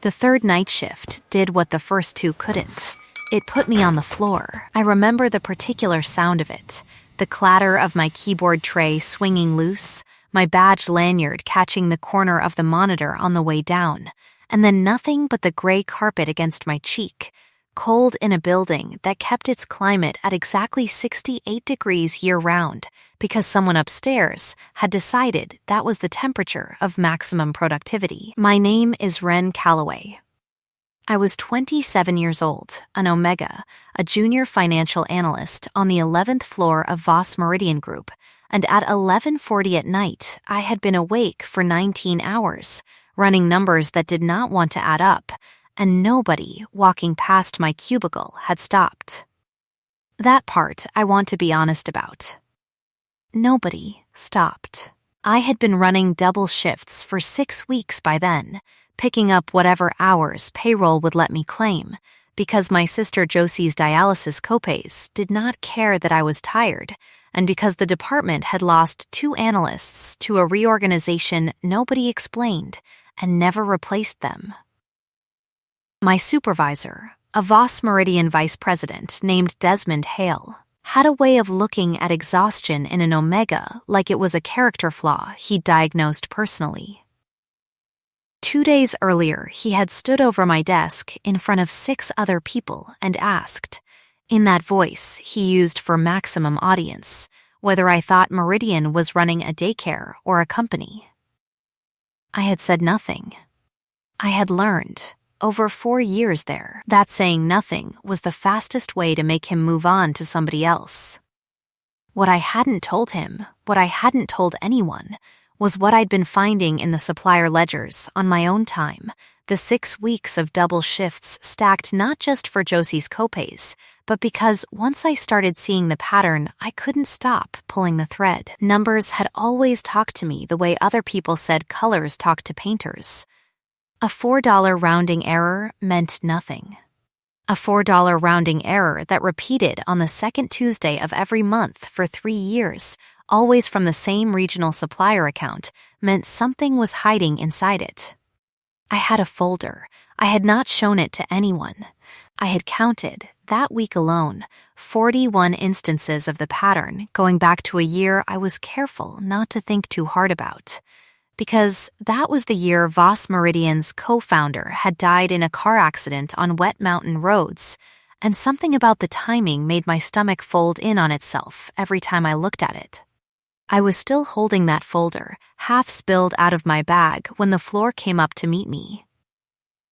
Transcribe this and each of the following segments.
The third night shift did what the first two couldn't. It put me on the floor. I remember the particular sound of it, the clatter of my keyboard tray swinging loose, my badge lanyard catching the corner of the monitor on the way down, and then nothing but the gray carpet against my cheek, cold in a building that kept its climate at exactly 68 degrees year-round because someone upstairs had decided that was the temperature of maximum productivity. My name is Ren Calloway. I was 27 years old, an Omega, a junior financial analyst on the 11th floor of Voss Meridian Group, and at 11:40 at night, I had been awake for 19 hours, running numbers that did not want to add up, and nobody walking past my cubicle had stopped. That part I want to be honest about. Nobody stopped. I had been running double shifts for 6 weeks by then, picking up whatever hours payroll would let me claim, because my sister Josie's dialysis copays did not care that I was tired, and because the department had lost 2 analysts to a reorganization nobody explained and never replaced them. My supervisor, a Voss Meridian vice president named Desmond Hale, had a way of looking at exhaustion in an Omega like it was a character flaw he'd diagnosed personally. 2 days earlier, he had stood over my desk in front of 6 other people and asked, in that voice he used for maximum audience, whether I thought Meridian was running a daycare or a company. I had said nothing. I had learned, over 4 years there, that saying nothing was the fastest way to make him move on to somebody else. What I hadn't told him, what I hadn't told anyone, was what I'd been finding in the supplier ledgers on my own time, the 6 weeks of double shifts stacked not just for Josie's copays, but because once I started seeing the pattern, I couldn't stop pulling the thread. Numbers had always talked to me the way other people said colors talk to painters. A $4 rounding error meant nothing. A $4 rounding error that repeated on the second Tuesday of every month for 3 years, always from the same regional supplier account, meant something was hiding inside it. I had a folder. I had not shown it to anyone. I had counted, that week alone, 41 instances of the pattern going back to a year I was careful not to think too hard about. Because that was the year Voss Meridian's co-founder had died in a car accident on wet mountain roads, and something about the timing made my stomach fold in on itself every time I looked at it. I was still holding that folder, half spilled out of my bag, when the floor came up to meet me.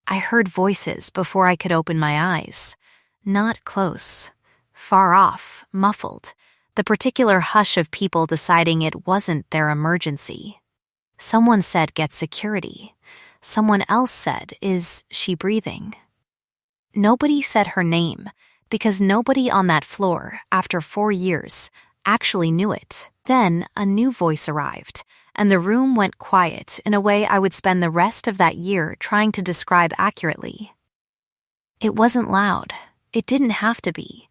I heard voices before I could open my eyes. Not close. Far off, muffled. The particular hush of people deciding it wasn't their emergency. Someone said, "Get security." Someone else said, "Is she breathing?" Nobody said her name, because nobody on that floor, after 4 years, actually knew it. Then a new voice arrived, and the room went quiet in a way I would spend the rest of that year trying to describe accurately. It wasn't loud. It didn't have to be.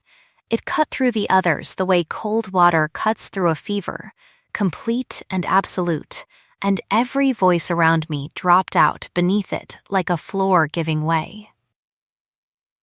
It cut through the others the way cold water cuts through a fever, complete and absolute, and every voice around me dropped out beneath it like a floor giving way.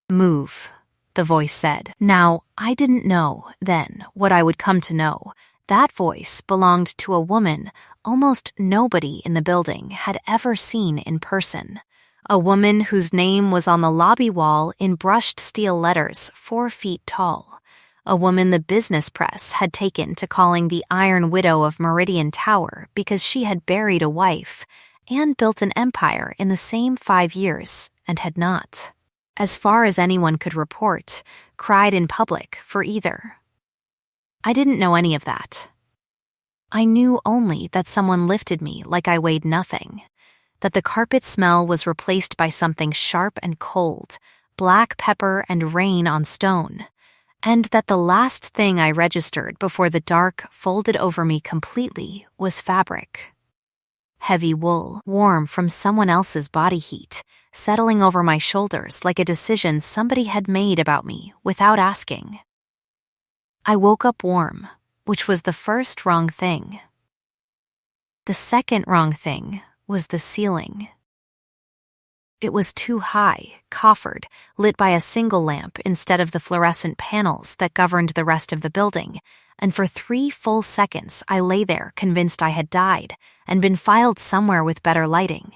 "Move," the voice said. Now, I didn't know then what I would come to know. That voice belonged to a woman almost nobody in the building had ever seen in person. A woman whose name was on the lobby wall in brushed steel letters 4 feet tall. A woman the business press had taken to calling the Iron Widow of Meridian Tower because she had buried a wife and built an empire in the same 5 years and had not, as far as anyone could report, cried in public for either. I didn't know any of that. I knew only that someone lifted me like I weighed nothing, that the carpet smell was replaced by something sharp and cold, black pepper and rain on stone, and that the last thing I registered before the dark folded over me completely was fabric. Heavy wool, warm from someone else's body heat, settling over my shoulders like a decision somebody had made about me without asking. I woke up warm, which was the first wrong thing. The second wrong thing was the ceiling. It was too high, coffered, lit by a single lamp instead of the fluorescent panels that governed the rest of the building, and for 3 full seconds I lay there convinced I had died and been filed somewhere with better lighting.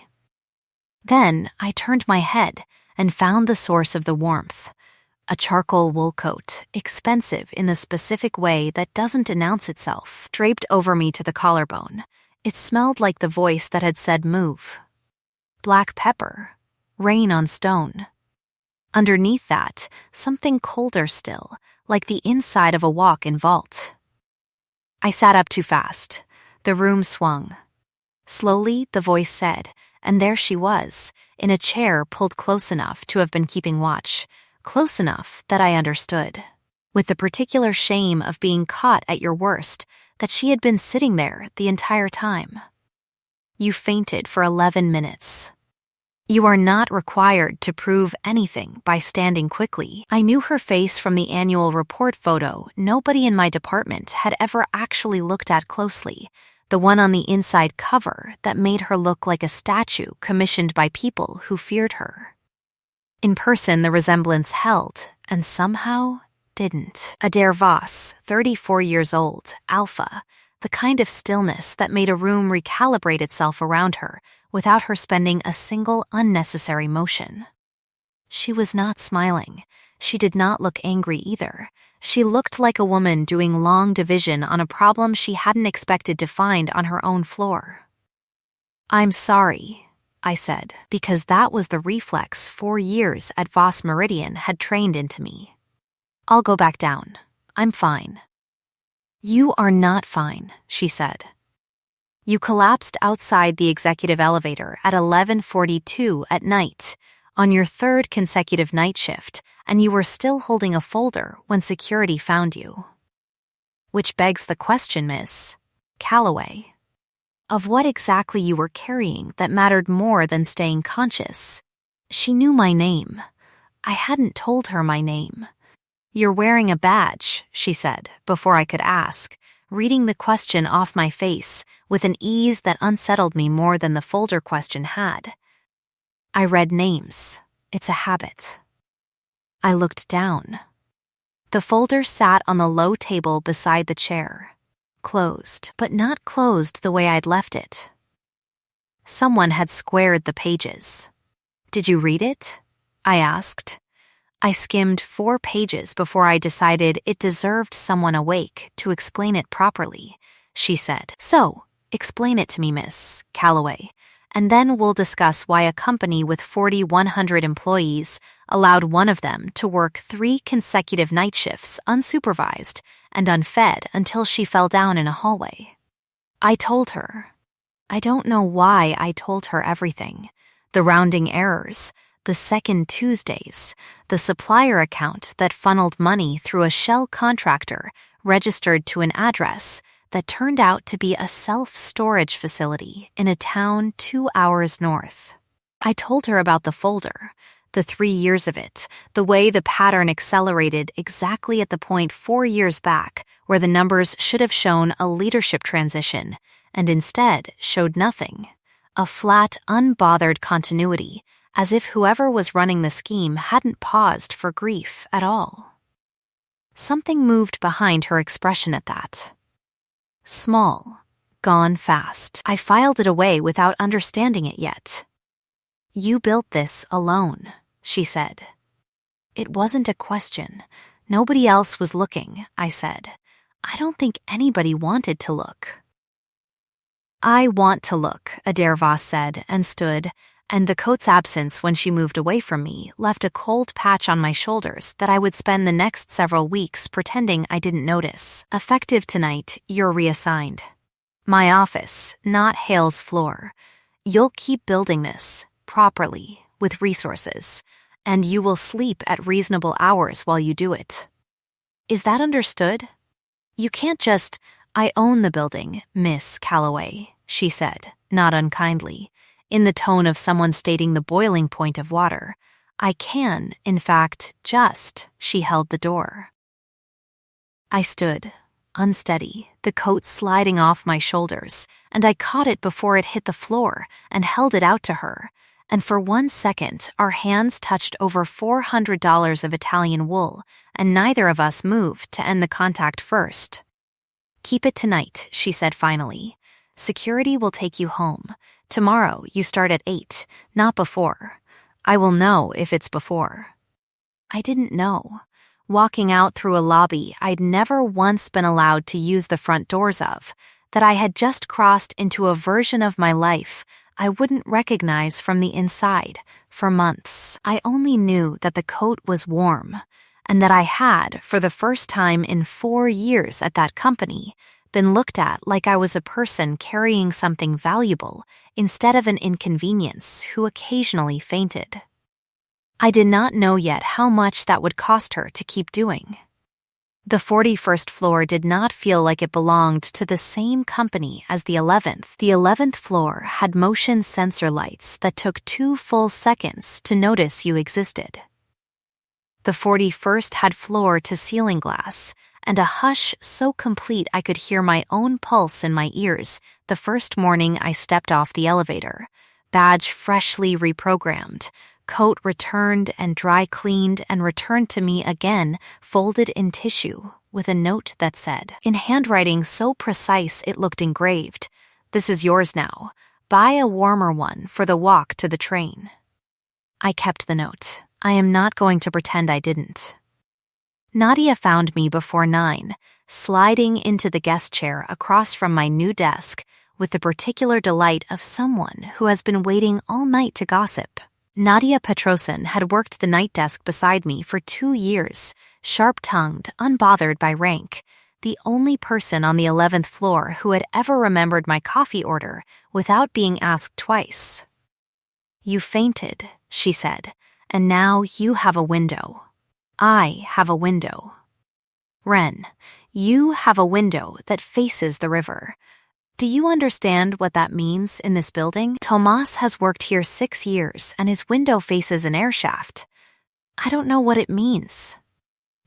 Then I turned my head and found the source of the warmth. A charcoal wool coat, expensive in the specific way that doesn't announce itself, draped over me to the collarbone. It smelled like the voice that had said move. Black pepper. Rain on stone. Underneath that, something colder still, like the inside of a walk-in vault. I sat up too fast. The room swung. Slowly, the voice said, and there she was, in a chair pulled close enough to have been keeping watch, close enough that I understood, with the particular shame of being caught at your worst, that she had been sitting there the entire time. You fainted for 11 minutes. You are not required to prove anything by standing quickly. I knew her face from the annual report photo nobody in my department had ever actually looked at closely, the one on the inside cover that made her look like a statue commissioned by people who feared her. In person, the resemblance held, and somehow didn't. Adair Voss, 34 years old, alpha, the kind of stillness that made a room recalibrate itself around her without her spending a single unnecessary motion. She was not smiling. She did not look angry either. She looked like a woman doing long division on a problem she hadn't expected to find on her own floor. "I'm sorry," I said, because that was the reflex 4 years at Voss Meridian had trained into me. "I'll go back down. I'm fine." "You are not fine," she said. "You collapsed outside the executive elevator at 11:42 at night, on your 3rd consecutive night shift, and you were still holding a folder when security found you. Which begs the question, Miss Calloway, of what exactly you were carrying that mattered more than staying conscious." She knew my name. I hadn't told her my name. "You're wearing a badge," she said, before I could ask, reading the question off my face with an ease that unsettled me more than the folder question had. I read names. It's a habit. I looked down. The folder sat on the low table beside the chair, closed, but not closed the way I'd left it. Someone had squared the pages. "Did you read it?" I asked. I skimmed 4 pages before I decided it deserved someone awake to explain it properly, she said. "So, explain it to me, Miss Calloway, and then we'll discuss why a company with 4,100 employees allowed one of them to work 3 consecutive night shifts unsupervised and unfed until she fell down in a hallway." I told her. I don't know why I told her everything. The rounding errors, the second Tuesdays, the supplier account that funneled money through a shell contractor registered to an address that turned out to be a self-storage facility in a town 2 hours north. I told her about the folder, the 3 years of it, the way the pattern accelerated exactly at the point 4 years back where the numbers should have shown a leadership transition and instead showed nothing, a flat, unbothered continuity, as if whoever was running the scheme hadn't paused for grief at all. Something moved behind her expression at that. Small, gone fast. I filed it away without understanding it yet. "You built this alone," she said. It wasn't a question. Nobody else was looking, I said. I don't think anybody wanted to look. "I want to look," Adair Voss said, and stood, and the coat's absence when she moved away from me left a cold patch on my shoulders that I would spend the next several weeks pretending I didn't notice. "Effective tonight, you're reassigned. My office, not Hale's floor. You'll keep building this, properly, with resources, and you will sleep at reasonable hours while you do it. Is that understood? You can't just, 'I own the building, Miss Calloway,'" she said, not unkindly, in the tone of someone stating the boiling point of water. "I can, in fact, just," she held the door. I stood, unsteady, the coat sliding off my shoulders, and I caught it before it hit the floor and held it out to her, and for 1 second, our hands touched over $400 of Italian wool, and neither of us moved to end the contact first. "Keep it tonight," she said finally. "Security will take you home. Tomorrow you start at 8, not before. I will know if it's before." I didn't know. Walking out through a lobby I'd never once been allowed to use the front doors of, that I had just crossed into a version of my life I wouldn't recognize from the inside for months. I only knew that the coat was warm, and that I had, for the first time in 4 years at that company, been looked at like I was a person carrying something valuable instead of an inconvenience who occasionally fainted. I did not know yet how much that would cost her to keep doing. The 41st floor did not feel like it belonged to the same company as the 11th. The 11th floor had motion sensor lights that took 2 full seconds to notice you existed. The 41st had floor-to-ceiling glass, and a hush so complete I could hear my own pulse in my ears the first morning I stepped off the elevator. Badge freshly reprogrammed, coat returned and dry cleaned and returned to me again, folded in tissue, with a note that said, in handwriting so precise it looked engraved, "This is yours now. Buy a warmer one for the walk to the train." I kept the note. I am not going to pretend I didn't. Nadia found me before 9, sliding into the guest chair across from my new desk with the particular delight of someone who has been waiting all night to gossip. Nadia Petrosin had worked the night desk beside me for 2 years, sharp-tongued, unbothered by rank, the only person on the 11th floor who had ever remembered my coffee order without being asked twice. "You fainted," she said, "and now you have a window. I have a window. Ren, you have a window that faces the river. Do you understand what that means in this building? Tomas has worked here 6 years and his window faces an air shaft. I don't know what it means."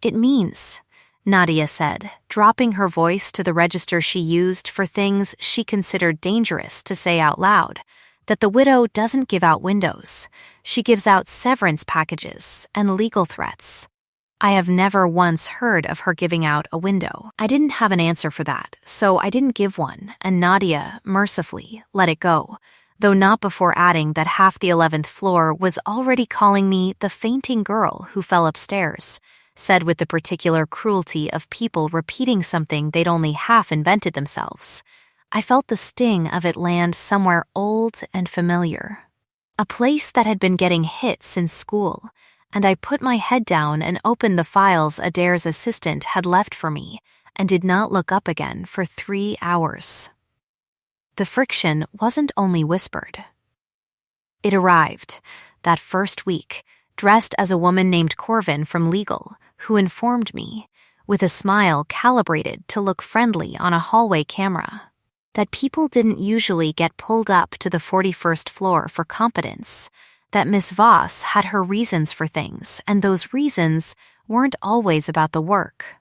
"It means," Nadia said, dropping her voice to the register she used for things she considered dangerous to say out loud, "that the widow doesn't give out windows. She gives out severance packages and legal threats." I have never once heard of her giving out a window. I didn't have an answer for that, so I didn't give one, and Nadia, mercifully, let it go, though not before adding that half the 11th floor was already calling me the fainting girl who fell upstairs, said with the particular cruelty of people repeating something they'd only half invented themselves. I felt the sting of it land somewhere old and familiar. A place that had been getting hit since school, and I put my head down and opened the files Adair's assistant had left for me and did not look up again for 3 hours. The friction wasn't only whispered. It arrived, that first week, dressed as a woman named Corvin from legal, who informed me, with a smile calibrated to look friendly on a hallway camera, that people didn't usually get pulled up to the 41st floor for competence, that Miss Voss had her reasons for things, and those reasons weren't always about the work.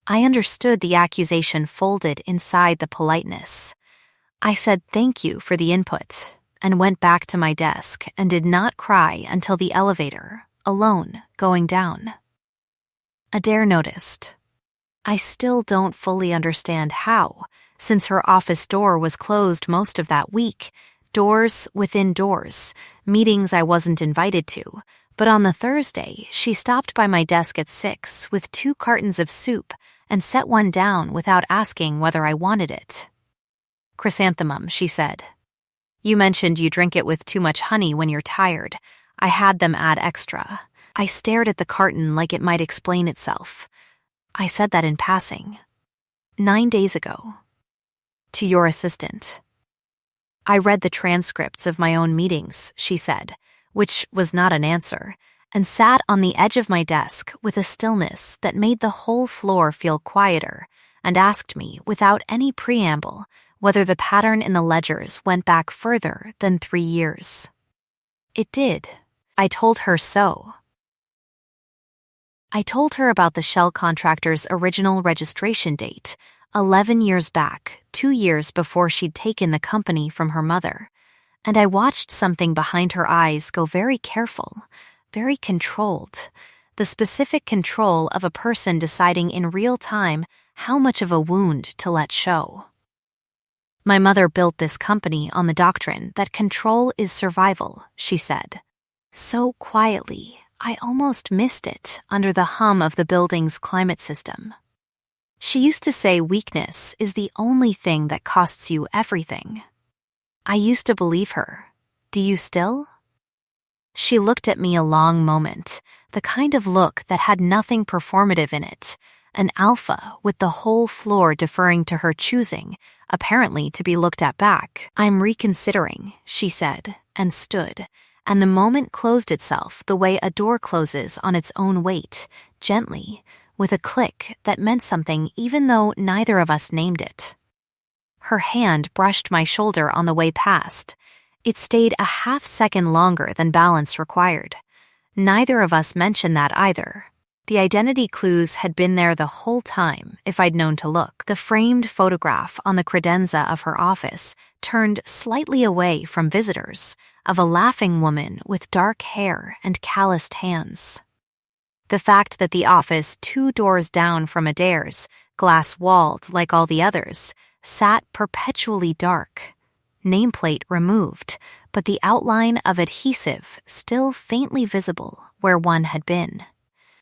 I understood the accusation folded inside the politeness. I said thank you for the input, and went back to my desk and did not cry until the elevator, alone, going down. Adair noticed. I still don't fully understand how, since her office door was closed most of that week, doors within doors, meetings I wasn't invited to, but on the Thursday, she stopped by my desk at 6 with 2 cartons of soup and set one down without asking whether I wanted it. "Chrysanthemum," she said. "You mentioned you drink it with too much honey when you're tired. I had them add extra." I stared at the carton like it might explain itself. I said that in passing. 9 days ago. "To your assistant." I read the transcripts of my own meetings, she said, which was not an answer, and sat on the edge of my desk with a stillness that made the whole floor feel quieter, and asked me, without any preamble, whether the pattern in the ledgers went back further than 3 years. It did. I told her so. I told her about the shell contractor's original registration date, 11 years back, 2 years before she'd taken the company from her mother, and I watched something behind her eyes go very careful, very controlled, the specific control of a person deciding in real time how much of a wound to let show. My mother built this company on the doctrine that control is survival, she said. So quietly, I almost missed it under the hum of the building's climate system. She used to say weakness is the only thing that costs you everything. I used to believe her. Do you still? She looked at me a long moment, the kind of look that had nothing performative in it, an alpha with the whole floor deferring to her choosing, apparently to be looked at back. I'm reconsidering, she said, and stood, and the moment closed itself the way a door closes on its own weight, gently, with a click that meant something even though neither of us named it. Her hand brushed my shoulder on the way past. It stayed a half-second longer than balance required. Neither of us mentioned that either. The identity clues had been there the whole time, if I'd known to look. The framed photograph on the credenza of her office turned slightly away from visitors, of a laughing woman with dark hair and calloused hands. The fact that the office 2 doors down from Adair's, glass-walled like all the others, sat perpetually dark. Nameplate removed, but the outline of adhesive still faintly visible where one had been.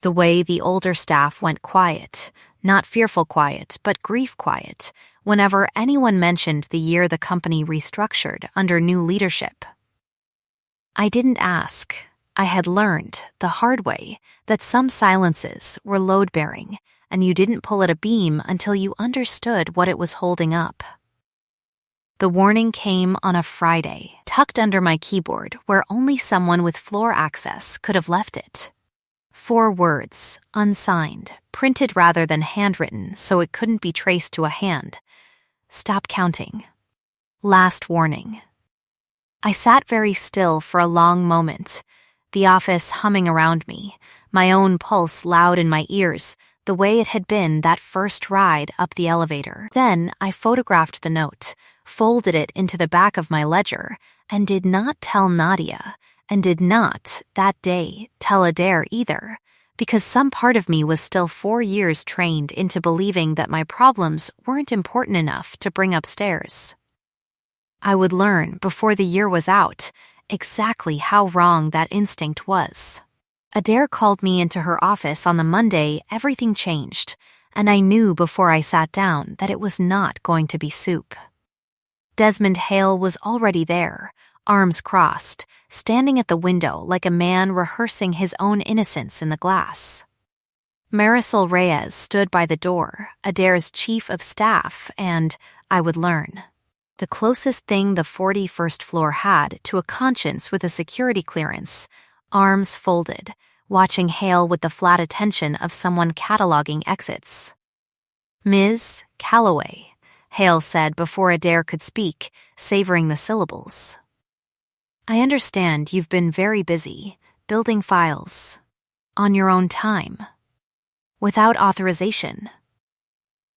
The way the older staff went quiet, not fearful quiet, but grief quiet, whenever anyone mentioned the year the company restructured under new leadership. I didn't ask. I had learned, the hard way, that some silences were load-bearing, and you didn't pull at a beam until you understood what it was holding up. The warning came on a Friday, tucked under my keyboard where only someone with floor access could have left it. 4 words, unsigned, printed rather than handwritten so it couldn't be traced to a hand. Stop counting. Last warning. I sat very still for a long moment, the office humming around me, my own pulse loud in my ears, the way it had been that first ride up the elevator. Then I photographed the note, folded it into the back of my ledger, and did not tell Nadia, and did not, that day, tell Adair either, because some part of me was still 4 years trained into believing that my problems weren't important enough to bring upstairs. I would learn, before the year was out, exactly how wrong that instinct was. Adair called me into her office on the Monday everything changed, and I knew before I sat down that it was not going to be soup. Desmond Hale was already there, arms crossed, standing at the window like a man rehearsing his own innocence in the glass. Marisol Reyes stood by the door, Adair's chief of staff, and I would learn. The closest thing the 41st floor had to a conscience with a security clearance, arms folded, watching Hale with the flat attention of someone cataloging exits. Ms. Calloway, Hale said before Adair could speak, savoring the syllables. I understand you've been very busy, building files. On your own time. Without authorization.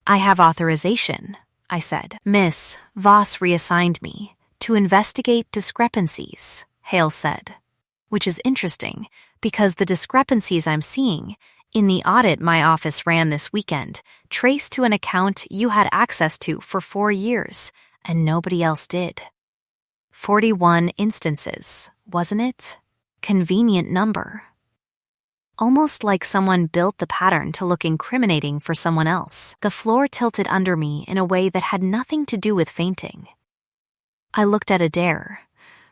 I have authorization, I said. Miss Voss reassigned me to investigate discrepancies, Hale said. Which is interesting, because the discrepancies I'm seeing, in the audit my office ran this weekend, trace to an account you had access to for 4 years, and nobody else did. 41 instances, wasn't it? Convenient number. Almost like someone built the pattern to look incriminating for someone else. The floor tilted under me in a way that had nothing to do with fainting. I looked at Adair.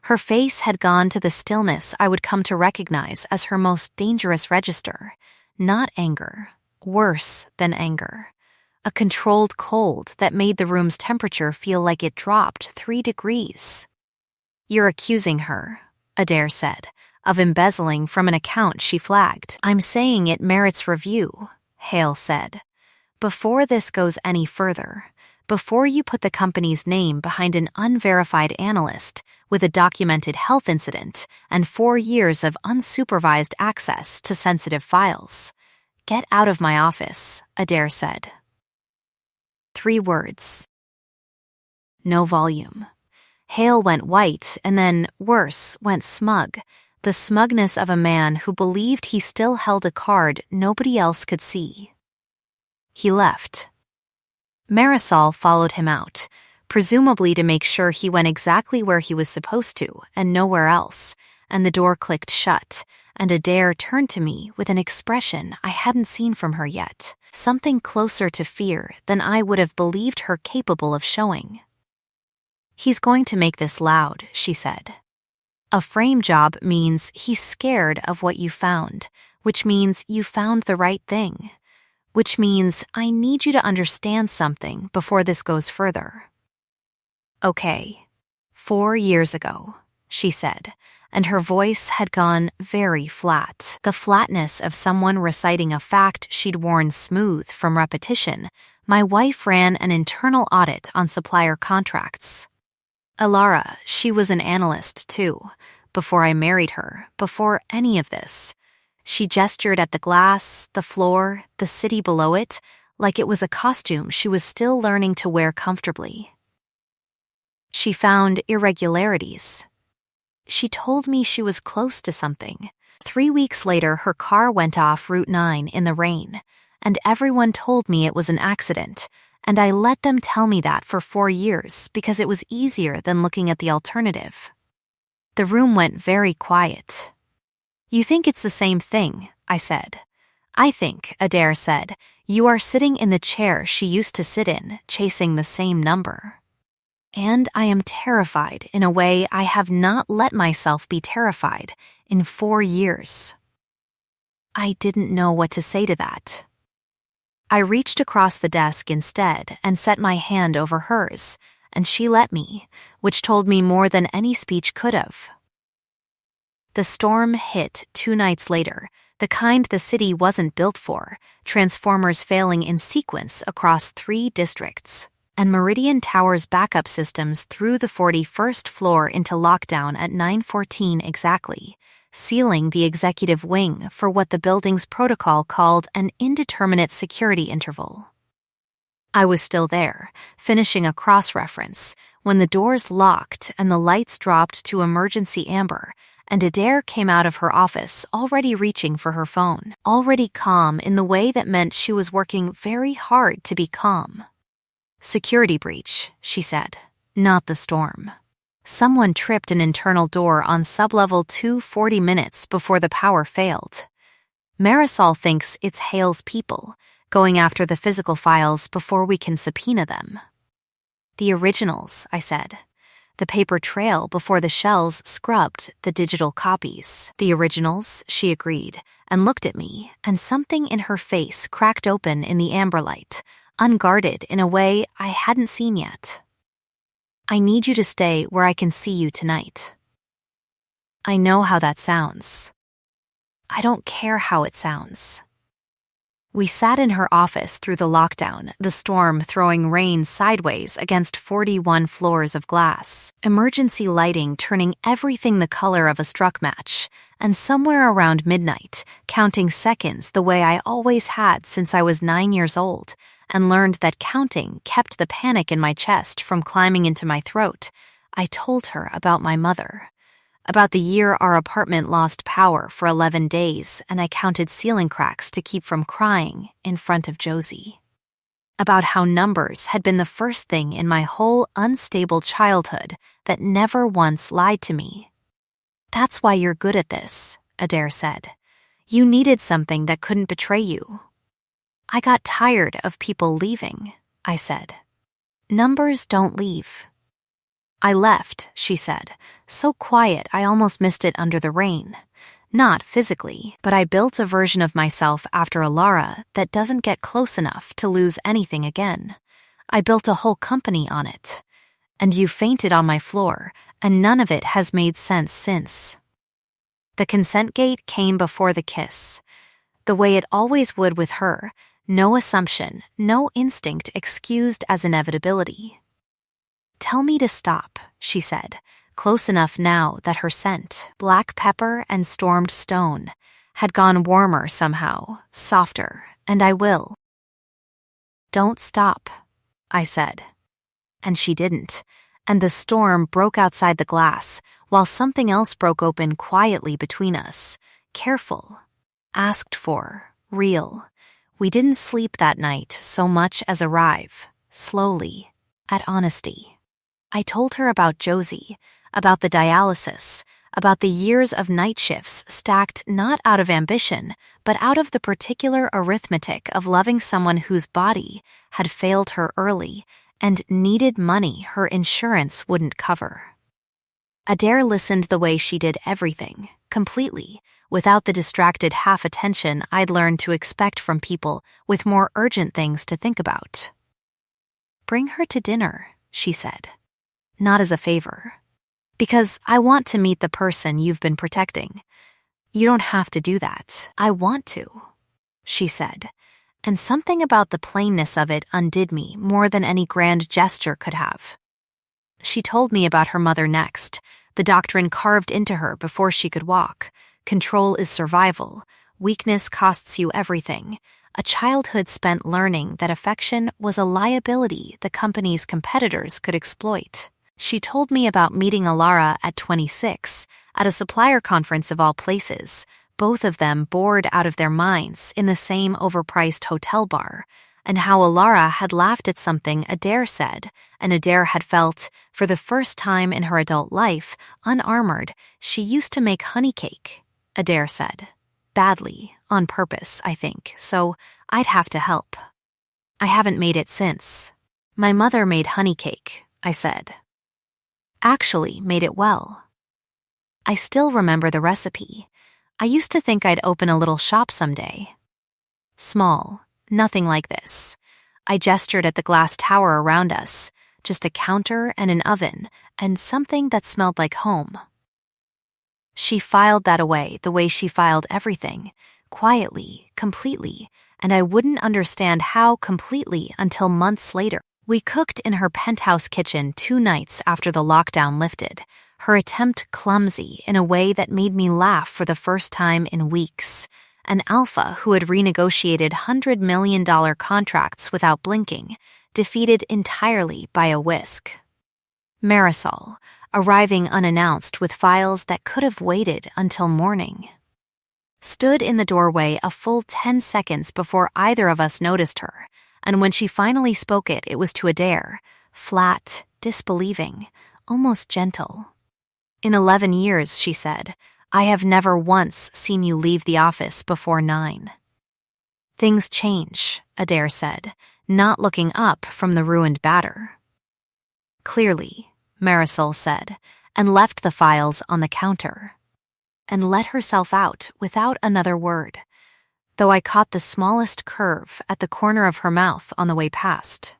Her face had gone to the stillness I would come to recognize as her most dangerous register. Not anger, worse than anger. A controlled cold that made the room's temperature feel like it dropped 3 degrees. You're accusing her, Adair said, of embezzling from an account she flagged. I'm saying it merits review, Hale said. Before this goes any further, before you put the company's name behind an unverified analyst with a documented health incident and 4 years of unsupervised access to sensitive files. Get out of my office, Adair said. 3 words. No volume. Hale went white and then, worse, went smug. The smugness of a man who believed he still held a card nobody else could see. He left. Marisol followed him out, presumably to make sure he went exactly where he was supposed to and nowhere else, and the door clicked shut, and Adair turned to me with an expression I hadn't seen from her yet, something closer to fear than I would have believed her capable of showing. "He's going to make this loud," she said. "A frame job means he's scared of what you found, which means you found the right thing, which means I need you to understand something before this goes further." "Okay, 4 years ago," she said, and her voice had gone very flat, the flatness of someone reciting a fact she'd worn smooth from repetition. "My wife ran an internal audit on supplier contracts. Alara, she was an analyst too, before I married her, before any of this." She gestured at the glass, the floor, the city below it, like it was a costume she was still learning to wear comfortably. "She found irregularities. She told me she was close to something. 3 weeks later, her car went off Route 9 in the rain, and everyone told me it was an accident, and I let them tell me that for 4 years because it was easier than looking at the alternative." The room went very quiet. "You think it's the same thing," I said. "I think," Adair said, "you are sitting in the chair she used to sit in, chasing the same number. And I am terrified in a way I have not let myself be terrified in 4 years." I didn't know what to say to that. I reached across the desk instead and set my hand over hers, and she let me, which told me more than any speech could have. The storm hit 2 nights later, the kind the city wasn't built for, transformers failing in sequence across 3 districts, and Meridian Tower's backup systems threw the 41st floor into lockdown at 9:14 exactly, sealing the executive wing for what the building's protocol called an indeterminate security interval. I was still there, finishing a cross-reference, when the doors locked and the lights dropped to emergency amber, and Adair came out of her office already reaching for her phone, already calm in the way that meant she was working very hard to be calm. "Security breach," she said, "not the storm. Someone tripped an internal door on sublevel 2 40 minutes before the power failed. Marisol thinks it's Hale's people, going after the physical files before we can subpoena them." "The originals," I said. "The paper trail before the shells scrubbed the digital copies." "The originals," she agreed, and looked at me, and something in her face cracked open in the amber light, unguarded in a way I hadn't seen yet. "I need you to stay where I can see you tonight." I know how that sounds. I don't care how it sounds. We sat in her office through the lockdown, the storm throwing rain sideways against 41 floors of glass, emergency lighting turning everything the color of a struck match, and somewhere around midnight, counting seconds the way I always had since I was 9 years old, and learned that counting kept the panic in my chest from climbing into my throat, I told her about my mother. About the year our apartment lost power for 11 days and I counted ceiling cracks to keep from crying in front of Josie. About how numbers had been the first thing in my whole unstable childhood that never once lied to me. "That's why you're good at this," Adair said. "You needed something that couldn't betray you." "I got tired of people leaving," I said. "Numbers don't leave." "I left," she said, so quiet I almost missed it under the rain. "Not physically, but I built a version of myself after Alara that doesn't get close enough to lose anything again. I built a whole company on it. And you fainted on my floor, and none of it has made sense since." The consent gate came before the kiss. The way it always would with her, no assumption, no instinct excused as inevitability. "Tell me to stop," she said, close enough now that her scent, black pepper and stormed stone, had gone warmer somehow, softer, and I will. "Don't stop," I said. And she didn't, and the storm broke outside the glass, while something else broke open quietly between us. Careful, asked for, real. We didn't sleep that night so much as arrive, slowly, at honesty. I told her about Josie, about the dialysis, about the years of night shifts stacked not out of ambition, but out of the particular arithmetic of loving someone whose body had failed her early and needed money her insurance wouldn't cover. Adair listened the way she did everything, completely, without the distracted half-attention I'd learned to expect from people with more urgent things to think about. "Bring her to dinner," she said. "Not as a favor. Because I want to meet the person you've been protecting. You don't have to do that. I want to," she said, and something about the plainness of it undid me more than any grand gesture could have. She told me about her mother next, the doctrine carved into her before she could walk. Control is survival. Weakness costs you everything. A childhood spent learning that affection was a liability the company's competitors could exploit. She told me about meeting Alara at 26, at a supplier conference of all places, both of them bored out of their minds in the same overpriced hotel bar, and how Alara had laughed at something Adair said, and Adair had felt, for the first time in her adult life, unarmored. She used to make honey cake, Adair said. Badly, on purpose, I think, so I'd have to help. I haven't made it since. My mother made honey cake, I said. Actually made it well. I still remember the recipe. I used to think I'd open a little shop someday. Small, nothing like this. I gestured at the glass tower around us, just a counter and an oven, and something that smelled like home. She filed that away the way she filed everything, quietly, completely, and I wouldn't understand how completely until months later. We cooked in her penthouse kitchen 2 nights after the lockdown lifted, her attempt clumsy in a way that made me laugh for the first time in weeks. An alpha who had renegotiated $100 million contracts without blinking, defeated entirely by a whisk. Marisol, arriving unannounced with files that could have waited until morning. Stood in the doorway a full 10 seconds before either of us noticed her, and when she finally spoke it was to Adair, flat, disbelieving, almost gentle. "In 11 years," she said, "I have never once seen you leave the office before 9. "Things change," Adair said, not looking up from the ruined batter. "Clearly," Marisol said, and left the files on the counter, and let herself out without another word, though I caught the smallest curve at the corner of her mouth on the way past.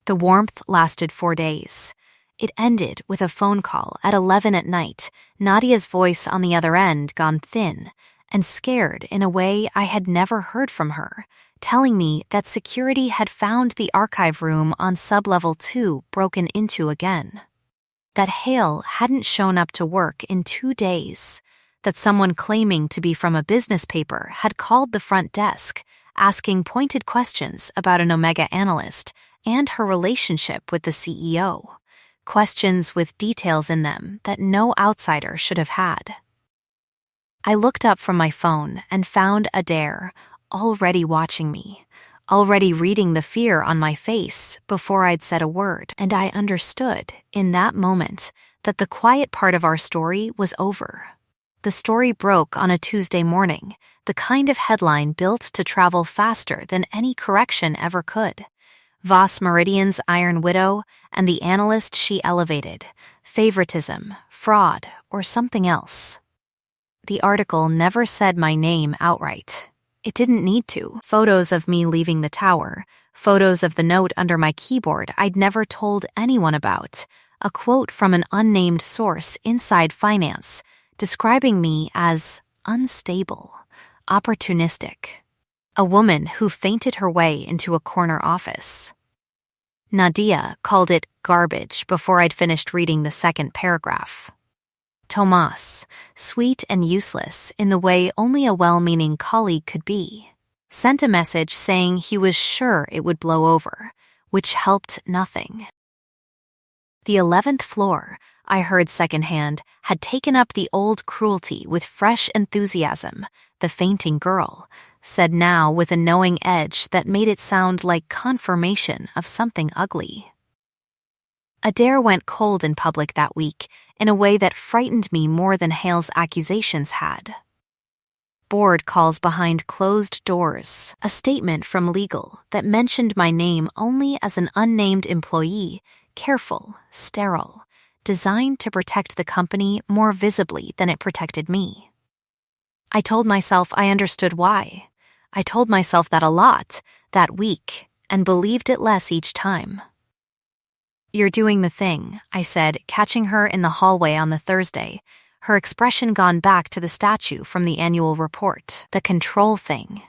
The warmth lasted 4 days. It ended with a phone call at 11 at night, Nadia's voice on the other end gone thin and scared in a way I had never heard from her, telling me that security had found the archive room on sublevel 2 broken into again. That Hale hadn't shown up to work in 2 days, that someone claiming to be from a business paper had called the front desk, asking pointed questions about an Omega analyst and her relationship with the CEO, questions with details in them that no outsider should have had. I looked up from my phone and found Adair already watching me, already reading the fear on my face before I'd said a word, and I understood in that moment that the quiet part of our story was over. The story broke on a Tuesday morning, the kind of headline built to travel faster than any correction ever could. Voss Meridian's Iron Widow and the analyst she elevated, favoritism, fraud, or something else. The article never said my name outright. It didn't need to. Photos of me leaving the tower, photos of the note under my keyboard I'd never told anyone about, a quote from an unnamed source inside finance, describing me as unstable, opportunistic, a woman who fainted her way into a corner office. Nadia called it garbage before I'd finished reading the second paragraph. Tomas, sweet and useless in the way only a well-meaning colleague could be, sent a message saying he was sure it would blow over, which helped nothing. The 11th floor, I heard secondhand, had taken up the old cruelty with fresh enthusiasm. The fainting girl said now with a knowing edge that made it sound like confirmation of something ugly. Adair went cold in public that week in a way that frightened me more than Hale's accusations had. Board calls behind closed doors, a statement from legal that mentioned my name only as an unnamed employee, careful, sterile, designed to protect the company more visibly than it protected me. I told myself I understood why. I told myself that a lot, that week, and believed it less each time. "You're doing the thing," I said, catching her in the hallway on the Thursday, her expression gone back to the statue from the annual report. "The control thing.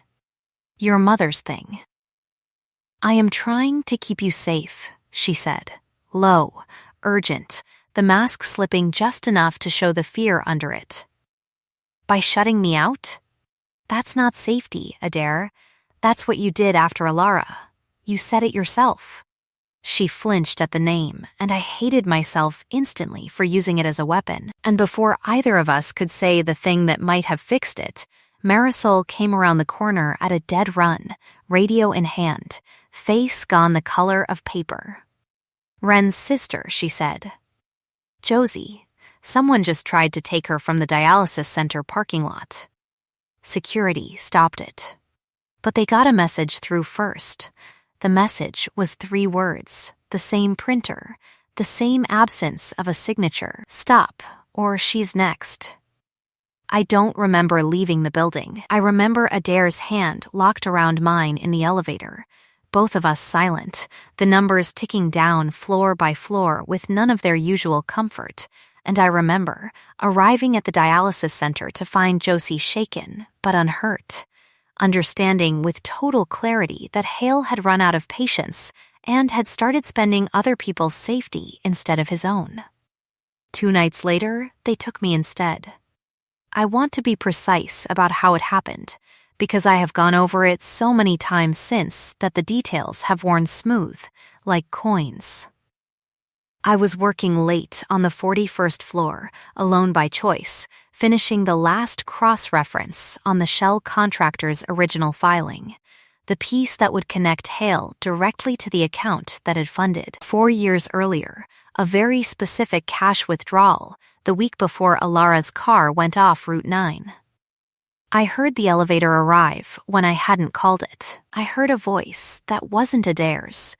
Your mother's thing." "I am trying to keep you safe," she said, low, urgent, the mask slipping just enough to show the fear under it. "By shutting me out? That's not safety, Adair. That's what you did after Alara. You said it yourself." She flinched at the name, and I hated myself instantly for using it as a weapon. And before either of us could say the thing that might have fixed it, Marisol came around the corner at a dead run, radio in hand, face gone the color of paper. "Ren's sister," she said. "Josie. Someone just tried to take her from the dialysis center parking lot." Security stopped it. But they got a message through first. The message was 3 words, the same printer, the same absence of a signature. "Stop, or she's next." I don't remember leaving the building. I remember Adair's hand locked around mine in the elevator, both of us silent, the numbers ticking down floor by floor with none of their usual comfort. And I remember arriving at the dialysis center to find Josie shaken, but unhurt, understanding with total clarity that Hale had run out of patience and had started spending other people's safety instead of his own. 2 nights later, they took me instead. I want to be precise about how it happened, because I have gone over it so many times since that the details have worn smooth, like coins. I was working late on the 41st floor, alone by choice, finishing the last cross-reference on the Shell contractor's original filing, the piece that would connect Hale directly to the account that had funded, 4 years earlier, a very specific cash withdrawal the week before Alara's car went off Route 9. I heard the elevator arrive when I hadn't called it. I heard a voice that wasn't Adair's,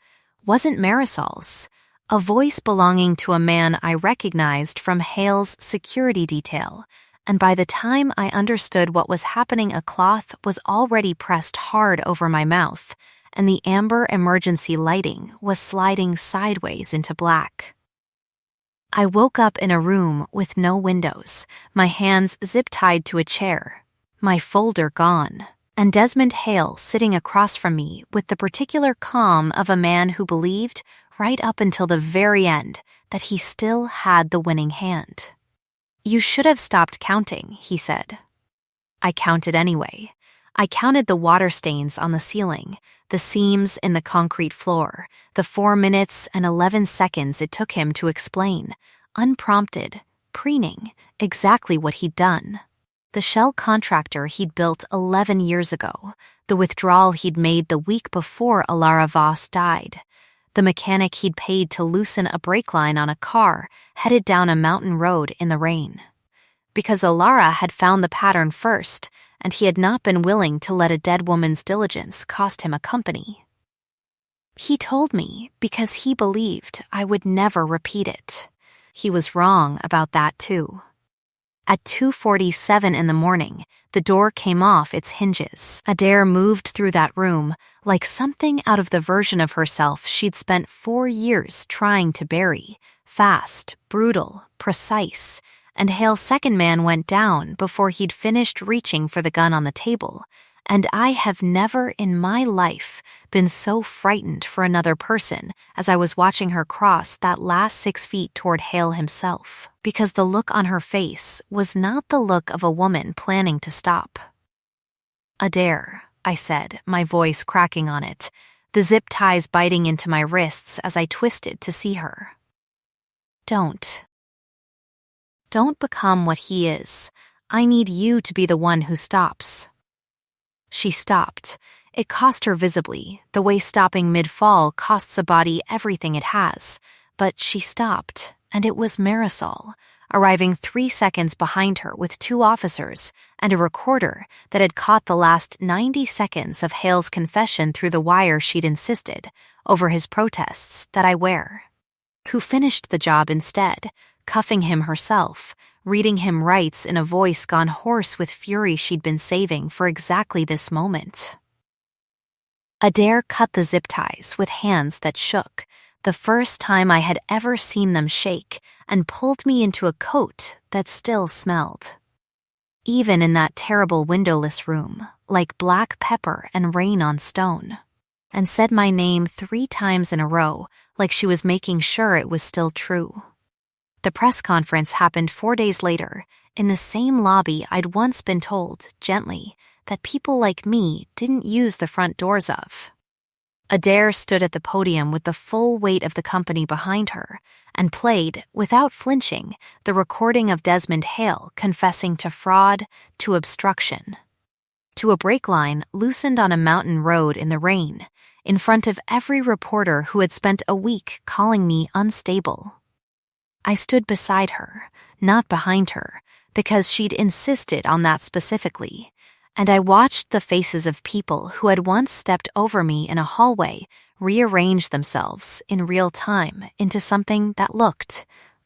wasn't Marisol's, a voice belonging to a man I recognized from Hale's security detail, and by the time I understood what was happening, a cloth was already pressed hard over my mouth, and the amber emergency lighting was sliding sideways into black. I woke up in a room with no windows, my hands zip-tied to a chair, my folder gone, and Desmond Hale sitting across from me with the particular calm of a man who believed, right up until the very end, that he still had the winning hand. "You should have stopped counting," he said. I counted anyway. I counted the water stains on the ceiling, the seams in the concrete floor, the 4 minutes and 11 seconds it took him to explain, unprompted, preening, exactly what he'd done. The Shell contractor he'd built 11 years ago, the withdrawal he'd made the week before Alara Voss died, the mechanic he'd paid to loosen a brake line on a car headed down a mountain road in the rain. Because Alara had found the pattern first, and he had not been willing to let a dead woman's diligence cost him a company. He told me because he believed I would never repeat it. He was wrong about that too. At 2:47 in the morning, the door came off its hinges. Adair moved through that room like something out of the version of herself she'd spent 4 years trying to bury, fast, brutal, precise, and Hale's second man went down before he'd finished reaching for the gun on the table, and I have never in my life been so frightened for another person as I was watching her cross that last 6 feet toward Hale himself, because the look on her face was not the look of a woman planning to stop. "Adair," I said, my voice cracking on it, the zip ties biting into my wrists as I twisted to see her. Don't. Don't become what he is. I need you to be the one who stops. She stopped. It cost her visibly, the way stopping mid-fall costs a body everything it has. But she stopped, and it was Marisol, arriving 3 seconds behind her with 2 officers and a recorder that had caught the last 90 seconds of Hale's confession through the wire she'd insisted, over his protests, that I wear. Who finished the job instead, cuffing him herself, reading him rights in a voice gone hoarse with fury she'd been saving for exactly this moment. Adair cut the zip ties with hands that shook, the first time I had ever seen them shake, and pulled me into a coat that still smelled. Even in that terrible windowless room, like black pepper and rain on stone, and said my name 3 times in a row, like she was making sure it was still true. The press conference happened 4 days later, in the same lobby I'd once been told, gently, that people like me didn't use the front doors of. Adair stood at the podium with the full weight of the company behind her and played, without flinching, the recording of Desmond Hale confessing to fraud, to obstruction, to a brake line loosened on a mountain road in the rain, in front of every reporter who had spent a week calling me unstable. I stood beside her, not behind her, because she'd insisted on that specifically, and I watched the faces of people who had once stepped over me in a hallway rearrange themselves in real time into something that looked,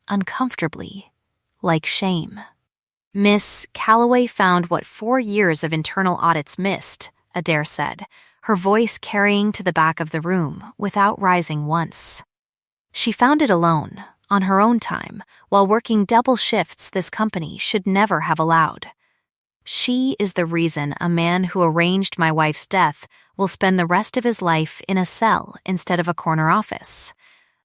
uncomfortably, like shame. Miss Calloway found what 4 years of internal audits missed, Adair said, her voice carrying to the back of the room without rising once. She found it alone, on her own time, while working double shifts this company should never have allowed. She is the reason a man who arranged my wife's death will spend the rest of his life in a cell instead of a corner office.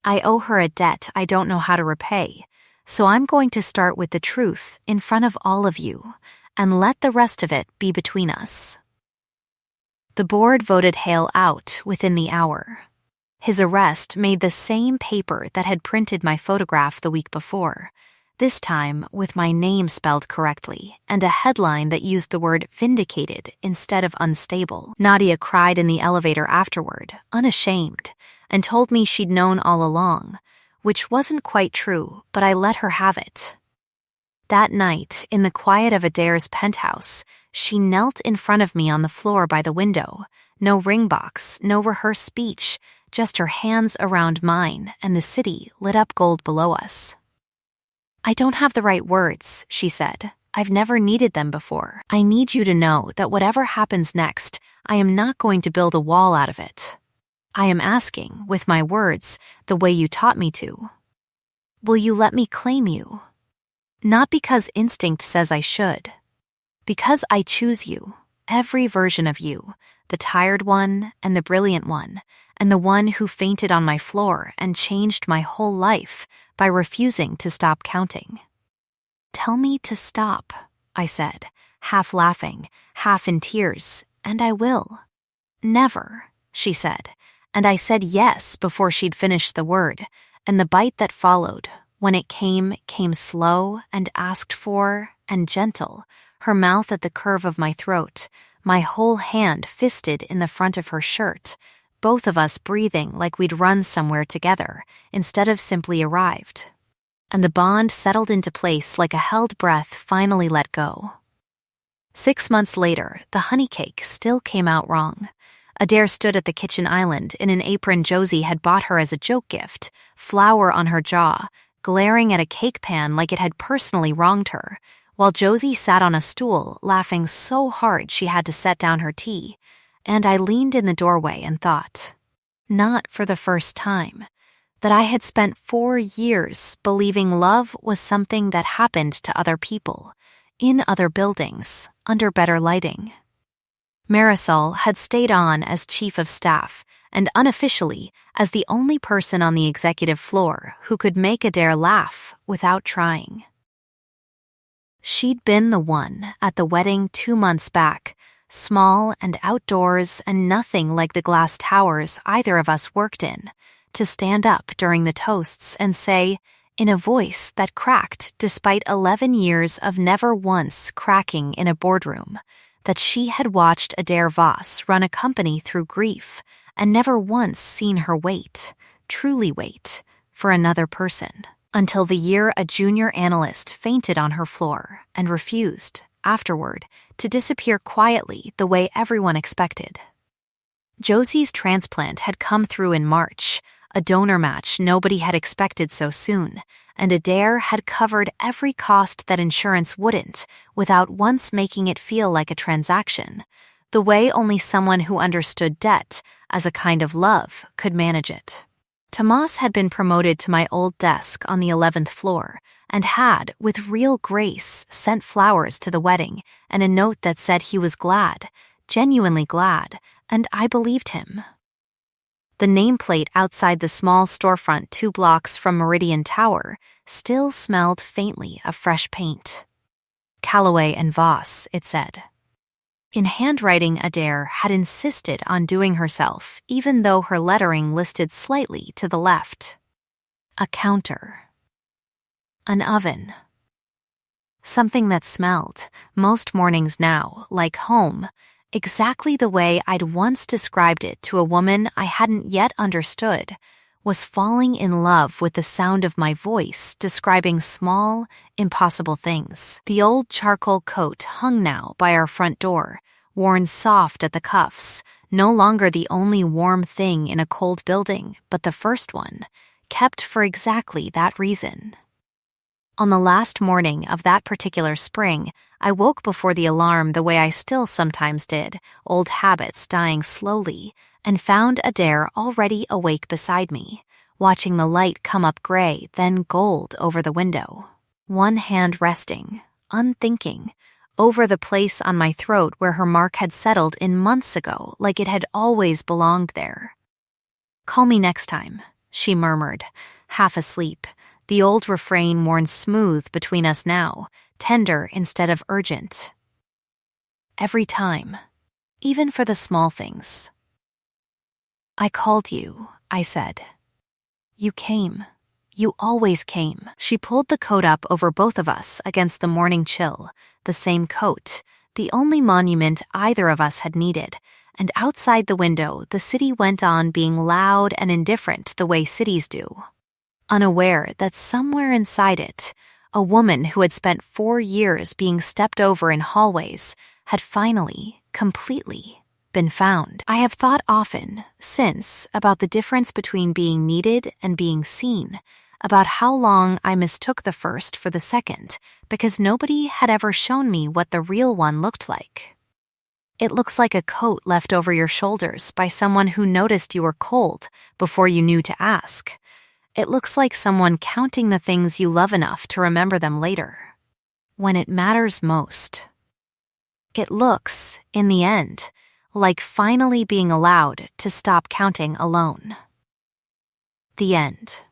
I owe her a debt I don't know how to repay, so I'm going to start with the truth in front of all of you and let the rest of it be between us. The board voted Hale out within the hour. His arrest made the same paper that had printed my photograph the week before, this time with my name spelled correctly and a headline that used the word vindicated instead of unstable. Nadia cried in the elevator afterward, unashamed, and told me she'd known all along, which wasn't quite true, but I let her have it. That night, in the quiet of Adair's penthouse, she knelt in front of me on the floor by the window, no ring box, no rehearsed speech, just her hands around mine and the city lit up gold below us. I don't have the right words, she said. I've never needed them before. I need you to know that whatever happens next, I am not going to build a wall out of it. I am asking, with my words, the way you taught me to. Will you let me claim you? Not because instinct says I should. Because I choose you, every version of you, the tired one and the brilliant one, and the one who fainted on my floor and changed my whole life by refusing to stop counting. Tell me to stop, I said, half laughing, half in tears, and I will. Never, she said, and I said yes before she'd finished the word, and the bite that followed, when it came slow and asked for and gentle, her mouth at the curve of my throat, my whole hand fisted in the front of her shirt, both of us breathing like we'd run somewhere together instead of simply arrived. And the bond settled into place like a held breath finally let go. 6 months later, the honey cake still came out wrong. Adair stood at the kitchen island in an apron Josie had bought her as a joke gift, flour on her jaw, glaring at a cake pan like it had personally wronged her, while Josie sat on a stool, laughing so hard she had to set down her tea, and I leaned in the doorway and thought, not for the first time, that I had spent 4 years believing love was something that happened to other people, in other buildings, under better lighting. Marisol had stayed on as chief of staff, and unofficially as the only person on the executive floor who could make Adair laugh without trying. She'd been the one at the wedding 2 months back, small and outdoors and nothing like the glass towers either of us worked in, to stand up during the toasts and say, in a voice that cracked despite 11 years of never once cracking in a boardroom, that she had watched Adair Voss run a company through grief and never once seen her wait, truly wait, for another person, until the year a junior analyst fainted on her floor and refused, afterward, to disappear quietly the way everyone expected. Josie's transplant had come through in March, a donor match nobody had expected so soon, and Adair had covered every cost that insurance wouldn't without once making it feel like a transaction, the way only someone who understood debt as a kind of love could manage it. Tomas had been promoted to my old desk on the 11th floor and had, with real grace, sent flowers to the wedding and a note that said he was glad, genuinely glad, and I believed him. The nameplate outside the small storefront 2 blocks from Meridian Tower still smelled faintly of fresh paint. Calloway and Voss, it said. In handwriting, Adair had insisted on doing herself, even though her lettering listed slightly to the left. A counter. An oven. Something that smelled, most mornings now, like home, exactly the way I'd once described it to a woman I hadn't yet understood, was falling in love with the sound of my voice describing small, impossible things. The old charcoal coat hung now by our front door, worn soft at the cuffs, no longer the only warm thing in a cold building, but the first one, kept for exactly that reason. On the last morning of that particular spring, I woke before the alarm the way I still sometimes did, old habits dying slowly, and found Adair already awake beside me, watching the light come up gray, then gold over the window. One hand resting, unthinking, over the place on my throat where her mark had settled in months ago like it had always belonged there. "Call me next time," she murmured, half asleep, the old refrain worn smooth between us now, tender instead of urgent. Every time, even for the small things. "I called you," I said. "You came. You always came." She pulled the coat up over both of us against the morning chill, the same coat, the only monument either of us had needed, and outside the window the city went on being loud and indifferent the way cities do. Unaware that somewhere inside it, a woman who had spent 4 years being stepped over in hallways had finally, completely, been found. I have thought often, since, about the difference between being needed and being seen, about how long I mistook the first for the second, because nobody had ever shown me what the real one looked like. It looks like a coat left over your shoulders by someone who noticed you were cold before you knew to ask. It looks like someone counting the things you love enough to remember them later, when it matters most. It looks, in the end, like finally being allowed to stop counting alone. The end.